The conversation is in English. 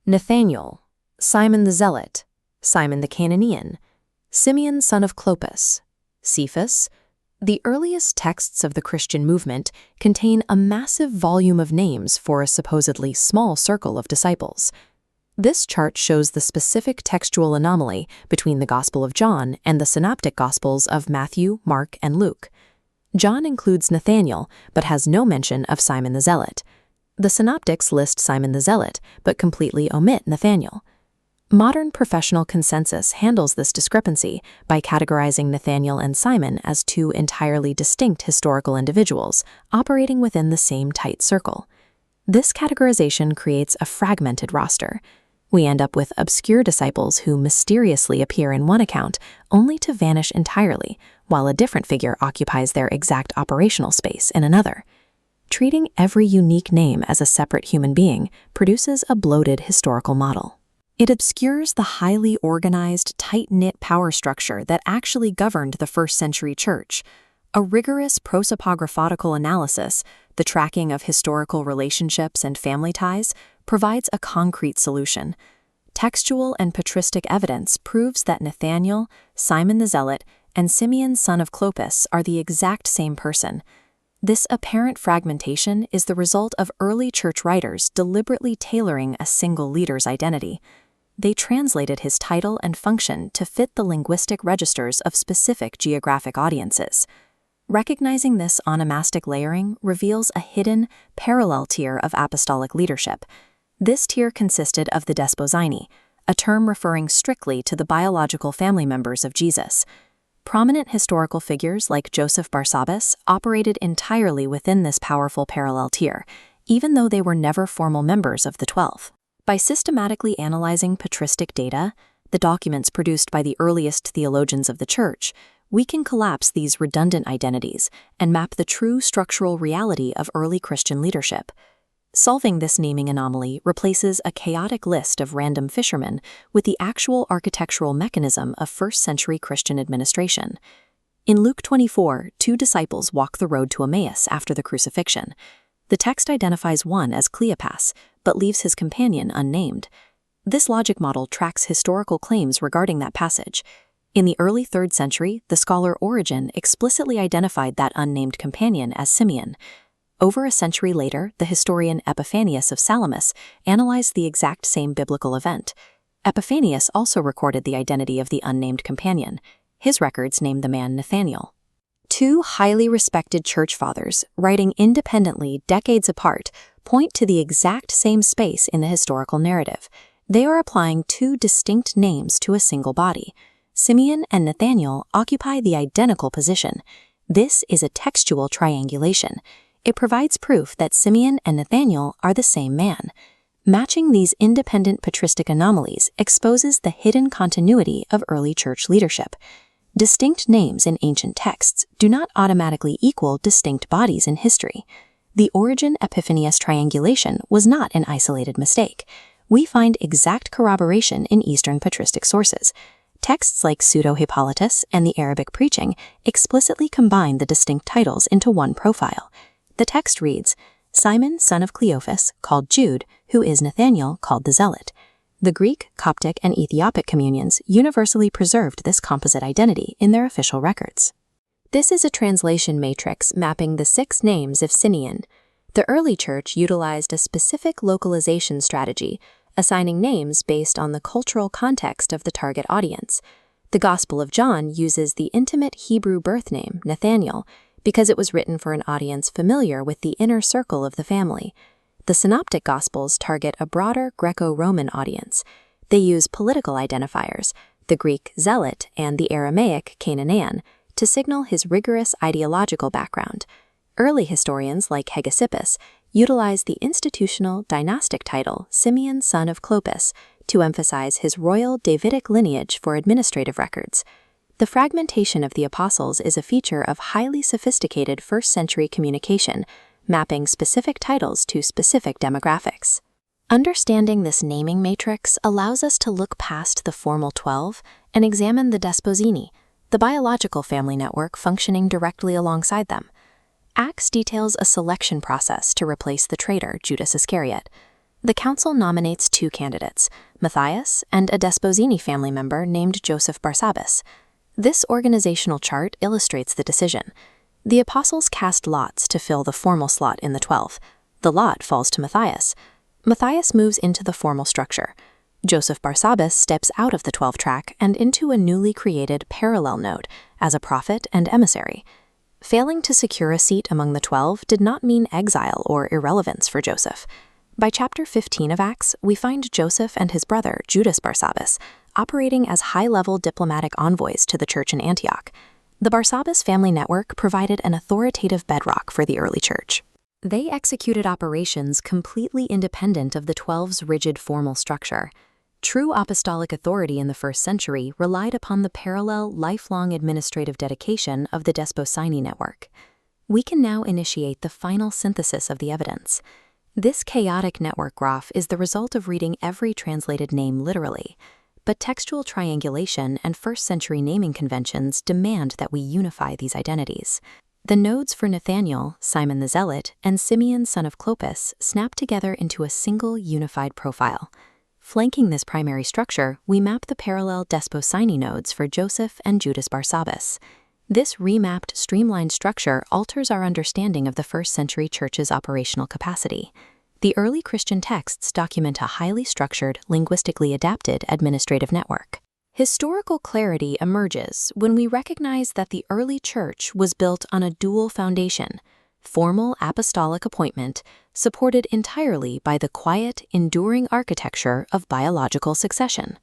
Nathanael, Simon the Zealot, Simon the Cananean, Simeon son of Clopas, Cephas. The earliest texts of the Christian movement contain a massive volume of names for a supposedly small circle of disciples. This chart shows the specific textual anomaly between the Gospel of John and the synoptic Gospels of Matthew, Mark, and Luke. John includes Nathanael, but has no mention of Simon the Zealot. The synoptics list Simon the Zealot, but completely omit Nathanael. Modern professional consensus handles this discrepancy by categorizing Nathanael and Simon as two entirely distinct historical individuals operating within the same tight circle. This categorization creates a fragmented roster. We end up with obscure disciples who mysteriously appear in one account only to vanish entirely, while a different figure occupies their exact operational space in another. Treating every unique name as a separate human being produces a bloated historical model. It obscures the highly organized, tight-knit power structure that actually governed the first-century church. A rigorous prosopographatical analysis, the tracking of historical relationships and family ties, provides a concrete solution. Textual and patristic evidence proves that Nathanael, Simon the Zealot, and Simeon son of Clopas are the exact same person. This apparent fragmentation is the result of early church writers deliberately tailoring a single leader's identity. They translated his title and function to fit the linguistic registers of specific geographic audiences. Recognizing this onomastic layering reveals a hidden, parallel tier of apostolic leadership. This tier consisted of the desposyni, a term referring strictly to the biological family members of Jesus. Prominent historical figures like Joseph Barsabbas operated entirely within this powerful parallel tier, even though they were never formal members of the 12. By systematically analyzing patristic data, the documents produced by the earliest theologians of the Church, we can collapse these redundant identities and map the true structural reality of early Christian leadership. Solving this naming anomaly replaces a chaotic list of random fishermen with the actual architectural mechanism of first-century Christian administration. In Luke 24, two disciples walk the road to Emmaus after the crucifixion. The text identifies one as Cleopas, but leaves his companion unnamed. This logic model tracks historical claims regarding that passage. In the early 3rd century, the scholar Origen explicitly identified that unnamed companion as Simeon. Over a century later, the historian Epiphanius of Salamis analyzed the exact same biblical event. Epiphanius also recorded the identity of the unnamed companion. His records named the man Nathanael. Two highly respected church fathers, writing independently decades apart, point to the exact same space in the historical narrative. They are applying two distinct names to a single body. Simeon and Nathanael occupy the identical position. This is a textual triangulation. It provides proof that Simeon and Nathanael are the same man. Matching these independent patristic anomalies exposes the hidden continuity of early church leadership. Distinct names in ancient texts do not automatically equal distinct bodies in history. The Origen-Epiphanius triangulation was not an isolated mistake. We find exact corroboration in Eastern patristic sources. Texts like Pseudo-Hippolytus and the Arabic Preaching explicitly combine the distinct titles into one profile. The text reads, Simon, son of Cleophas, called Jude, who is Nathanael, called the Zealot. The Greek, Coptic, and Ethiopic communions universally preserved this composite identity in their official records. This is a translation matrix mapping the 6 names of Simeon. The early church utilized a specific localization strategy, assigning names based on the cultural context of the target audience. The Gospel of John uses the intimate Hebrew birth name, Nathanael, because it was written for an audience familiar with the inner circle of the family. The Synoptic Gospels target a broader Greco-Roman audience. They use political identifiers, the Greek zealot and the Aramaic Cananean, to signal his rigorous ideological background. Early historians like Hegesippus utilize the institutional dynastic title Simeon son of Clopas to emphasize his royal Davidic lineage for administrative records. The fragmentation of the apostles is a feature of highly sophisticated first-century communication, mapping specific titles to specific demographics. Understanding this naming matrix allows us to look past the formal 12 and examine the desposyni, the biological family network functioning directly alongside them. Acts details a selection process to replace the traitor Judas Iscariot. The council nominates 2 candidates, Matthias and a Desposini family member named Joseph Barsabbas. This organizational chart illustrates the decision. The apostles cast lots to fill the formal slot in the 12. The lot falls to Matthias. Matthias moves into the formal structure. Joseph Barsabbas steps out of the 12 track and into a newly created parallel node as a prophet and emissary. Failing to secure a seat among the 12 did not mean exile or irrelevance for Joseph. By chapter 15 of Acts, we find Joseph and his brother, Judas Barsabbas, operating as high-level diplomatic envoys to the church in Antioch. The Barsabbas family network provided an authoritative bedrock for the early church. They executed operations completely independent of the 12's rigid formal structure. True apostolic authority in the 1st century relied upon the parallel, lifelong administrative dedication of the Desposini network. We can now initiate the final synthesis of the evidence. This chaotic network graph is the result of reading every translated name literally, but textual triangulation and 1st century naming conventions demand that we unify these identities. The nodes for Nathanael, Simon the Zealot, and Simeon son of Clopas snap together into a single unified profile. Flanking this primary structure, we map the parallel Desposini nodes for Joseph and Judas Barsabbas. This remapped, streamlined structure alters our understanding of the 1st century church's operational capacity. The early Christian texts document a highly structured, linguistically adapted administrative network. Historical clarity emerges when we recognize that the early church was built on a dual foundation: formal apostolic appointment, supported entirely by the quiet, enduring architecture of biological succession.